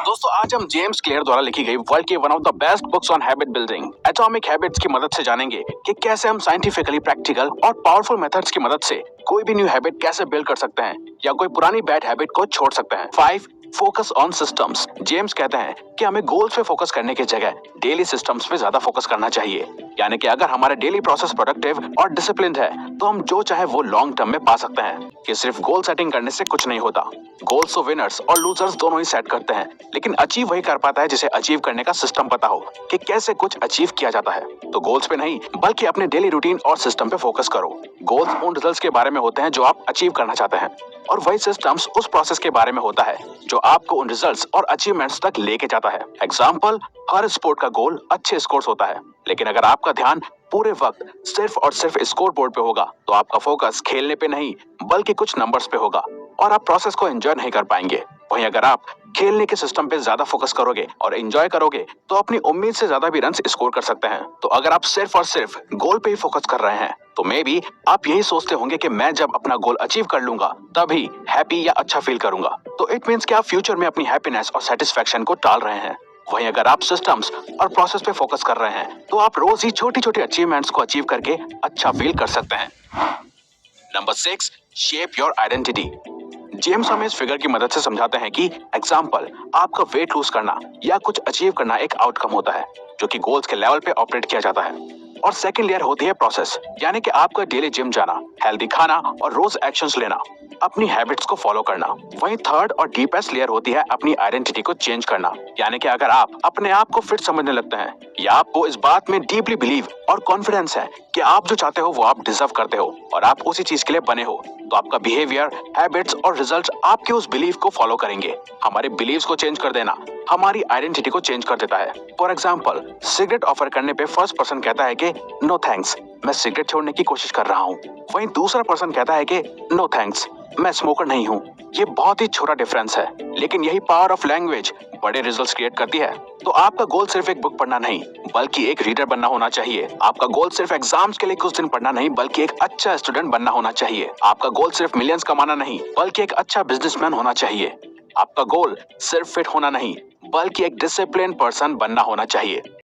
दोस्तों आज हम जेम्स क्लियर द्वारा लिखी गई वर्ल्ड की one of the best books on habit building atomic habits की मदद से जानेंगे कि कैसे हम साइंटिफिकली प्रैक्टिकल और पावरफुल मेथड्स की मदद से कोई भी न्यू हैबिट कैसे बिल्ड कर सकते हैं या कोई पुरानी बैड हैबिट को छोड़ सकते हैं। 5 फोकस ऑन सिस्टम्स। जेम्स कहते हैं कि हमें गोल्स पे फोकस करने की जगह डेली सिस्टम्स पे ज्यादा फोकस करना चाहिए। यानी कि अगर हमारे डेली प्रोसेस प्रोडक्टिव और डिसिप्लिन्ड है तो हम जो चाहे वो लॉन्ग टर्म में पा सकते हैं। कि सिर्फ गोल सेटिंग करने से कुछ नहीं होता। गोल्स तो विनर्स और लूजर्स दोनों ही सेट करते हैं, लेकिन अचीव वही कर पाता है जिसे अचीव करने का सिस्टम पता हो कि कैसे कुछ अचीव किया जाता है। तो गोल्स पे नहीं बल्कि अपने डेली रूटीन और सिस्टम पे फोकस करो। गोल्स उन रिजल्ट्स के बारे में होते हैं जो आप अचीव करना चाहते हैं और वही सिस्टम्स उस प्रोसेस के बारे में होता है जो आपको उन रिजल्ट्स और अचीवमेंट्स तक लेके जाता है। एग्जाम्पल, हर स्पोर्ट का गोल अच्छे स्कोर्स होता है, लेकिन अगर आपका ध्यान पूरे वक्त सिर्फ और सिर्फ स्कोर बोर्ड पे होगा तो आपका फोकस खेलने पे नहीं बल्कि कुछ नंबर्स पे होगा और आप प्रोसेस को एंजॉय नहीं कर पाएंगे। वहीं अगर आप खेलने के सिस्टम पे ज्यादा फोकस करोगे और एंजॉय करोगे तो अपनी उम्मीद से ज्यादा भी रन स्कोर कर सकते हैं। तो अगर आप सिर्फ और सिर्फ गोल पे ही फोकस कर रहे हैं तो मे बी आप यही सोचते होंगे कि मैं जब अपना गोल अचीव कर लूंगा तभी हैप्पी या अच्छा फील करूंगा। तो इट मीन्स कि आप फ्यूचर में अपनी हैप्पीनेस और सेटिस्फेक्शन को टाल रहे हैं। वहीं अगर आप सिस्टम्स और प्रोसेस पे फोकस कर रहे हैं तो आप रोज ही छोटी छोटी अचीवमेंट्स को अचीव करके अच्छा फील कर सकते हैं। Number 6, shape your identity. James हमें इस फिगर की मदद से समझाते हैं कि एग्जाम्पल, आपका वेट लूज करना या कुछ अचीव करना एक आउटकम होता है जो कि गोल्स के लेवल पे ऑपरेट किया जाता है। और सेकंड लेयर होती है प्रोसेस, यानी कि आपका डेली जिम जाना, हेल्दी खाना और रोज एक्शंस लेना, अपनी हैबिट्स को फॉलो करना। वहीं थर्ड और डीपेस्ट लेयर होती है अपनी आइडेंटिटी को चेंज करना, यानी कि अगर आप अपने आप को फिट समझने लगते हैं या आपको इस बात में डीपली बिलीव और कॉन्फिडेंस है कि आप जो चाहते हो वो आप डिजर्व करते हो और आप उसी चीज के लिए बने हो, तो आपका बिहेवियर, हैबिट्स और रिजल्ट्स आपके उस बिलीफ को फॉलो करेंगे। हमारे बिलीव्स को चेंज कर देना हमारी आइडेंटिटी को चेंज कर देता है। फॉर एग्जाम्पल, सिगरेट ऑफर करने पे फर्स्ट पर्सन कहता है कि नो थैंक्स, मैं सिगरेट छोड़ने की कोशिश कर रहा हूँ। वहीं दूसरा पर्सन कहता है कि नो थैंक्स, मैं स्मोकर नहीं हूँ। ये बहुत ही छोटा डिफरेंस है, लेकिन यही पावर ऑफ लैंग्वेज बड़े रिजल्ट्स क्रिएट करती है। तो आपका गोल सिर्फ एक बुक पढ़ना नहीं बल्कि एक रीडर बनना होना चाहिए। आपका गोल सिर्फ एग्जाम्स के लिए कुछ दिन पढ़ना नहीं बल्कि एक अच्छा स्टूडेंट बनना होना चाहिए। आपका गोल सिर्फ मिलियंस कमाना नहीं बल्कि एक अच्छा बिजनेसमैन होना चाहिए। आपका गोल सिर्फ फिट होना नहीं बल्कि एक डिसिप्लिन पर्सन बनना होना चाहिए।